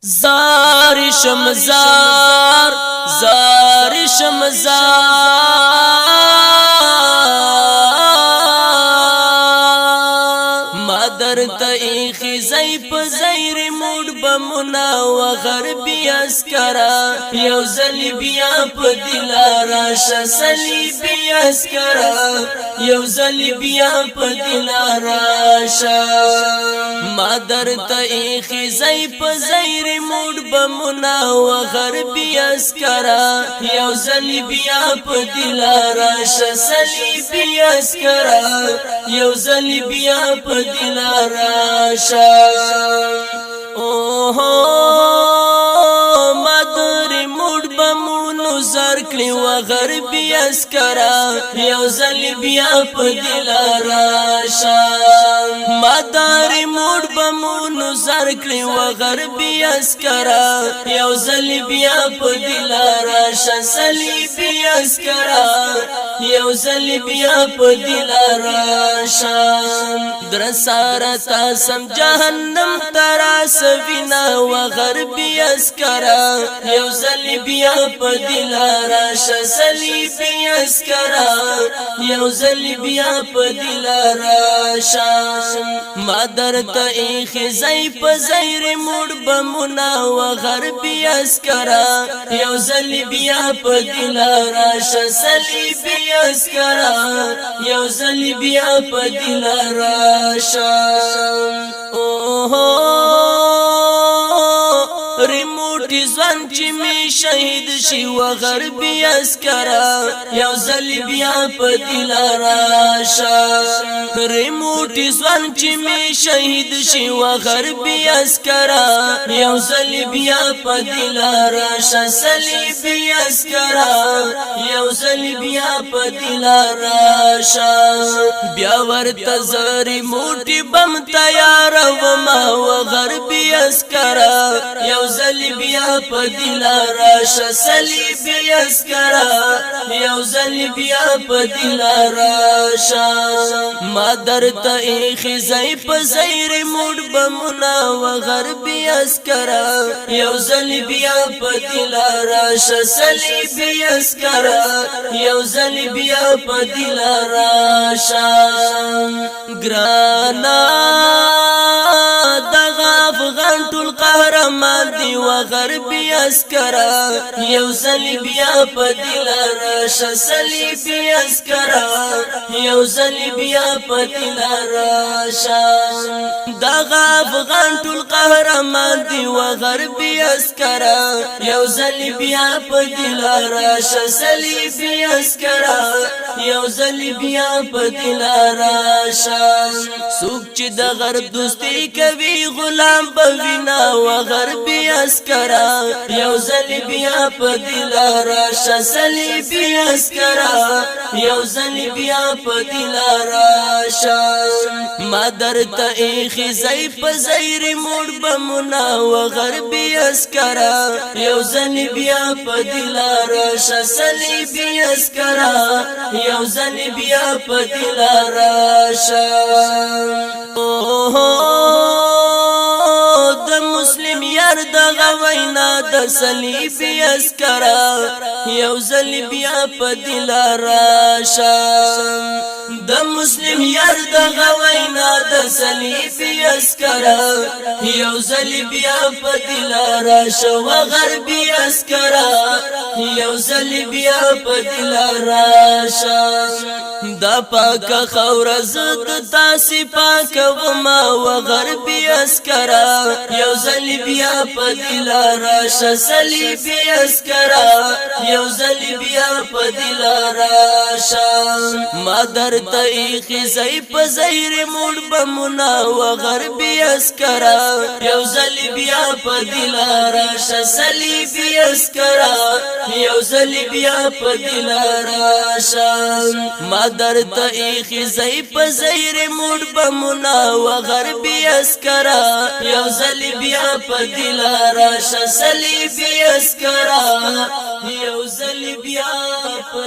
زار شمزار زار شمزار مادر تئی خزی په زیر موډ بمنا و غربی اسکرا یو زلی بیا په دلارا شسلی بیا اسکرا یو زلی بیا په دلارا ش مادر تئی خزی په زیر موډ بمنا و غربی اسکرا یو زلی بیا په دلارا شسلی بیا اسکرا یو زلی بیا په دلارا ش اوه مادر موډ بمونو زر کړي و غربي اسکرا یو ځل بیا په دلارا شام مادر موډ بمونو زر کړي و غربي اسکرا یو ځل بیا په دلارا شسلی بیا اسکرا یو ځل بیا په دلارا شام درسارتا سم جهنم تراس وینا و غربی اسکرا یو زلی بیا په دلارا شسلی بیا اسکرا یو زلی بیا په دلارا شام مادر تئی خزی په زیر موډ بمنا و غربی اسکرا یو زلی بیا په دلارا شسلی بیا اسکرا یو زلی بیا په دلارا شام اوه ریموټی ځوان چې می شهید شي و غربي اسکرا یو ځل بیا په دلارا شا ریموټی ځوان چې می شهید شي و غربي اسکرا یو ځل بیا په دلارا شا سلی بیا اسکرا یو ځل بیا په دلارا شا بیا ورته زری موټی بم تیار و ما و غربي اسکرا یو ځل بیا په دلارا شسلی بیا اسکرا یو ځل بیا په دلارا شا مادر تئی خزی په زیر موډ بمنا و غربي اسکرا یو ځل بیا په دلارا شسلی بیا اسکرا یو ځل بیا په دلارا شا ګرانا افغان ټول قهرمان دی و غربي اسکرا یو ځل بیا په دلارا شسلی بیا اسکرا یو ځل بیا په دلارا شام دغه افغان ټول قهرمان دی و غربي اسکرا یو ځل بیا په دلارا شسلی بیا اسکرا یو ځل بیا په دلارا شام سوق چې د غرب دوستی کوي غلام بوینا و غربي اسکرا یو ځل بیا په دلارا شسلی بیا اسکرا یو ځل بیا په دلارا شام مادر تئی خزی په زیر موډ بمنا و غربي اسکرا یو ځل بیا په دلارا شسلی بیا اسکرا یو ځل بیا په دلارا شام مسلم یار دغه وینا د صلیب اسکرا یو ځل بیا په دلارا شام د مسلم یار دغه وینا د صلیب اسکرا یو ځل بیا په دلارا شو غربي اسکرا یو ځل بیا په دلارا شام دا پاک خور زد تاسې پاک و ما و غربي اسکرا یو ځل بیا په دلارا شسلی بیا اسکرا یو ځل بیا په دلارا شام مادر تئی خزی په زیر موډ بمنا و غربي اسکرا یو ځل بیا په دلارا شسلی بیا اسکرا یو ځل بیا په دلارا شام مادر تئی خزی په زیر موډ بمنا و غربي اسکرا یو ځل بیا په دلارا شسلی بیا اسکرا یو ځل بیا په